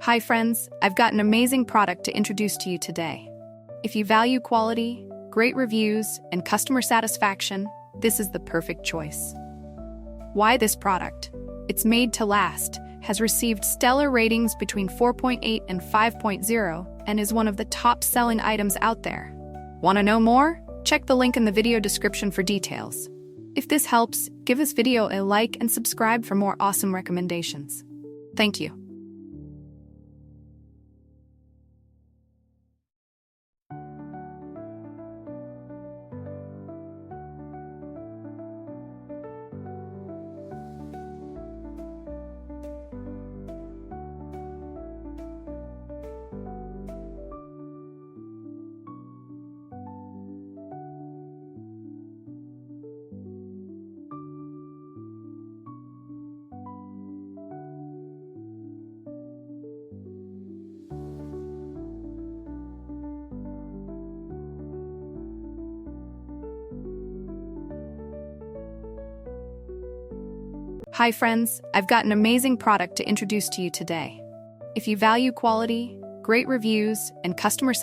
Hi friends, I've got an amazing product to introduce to you today. If you value quality, great reviews, and customer satisfaction, this is the perfect choice. Why this product? It's made to last, has received stellar ratings between 4.8 and 5.0, and is one of the top-selling items out there. Want to know more? Check the link in the video description for details. If this helps, give this video a like and subscribe for more awesome recommendations. Thank you. Hi friends, I've got an amazing product to introduce to you today. If you value quality, great reviews, and customer satisfaction,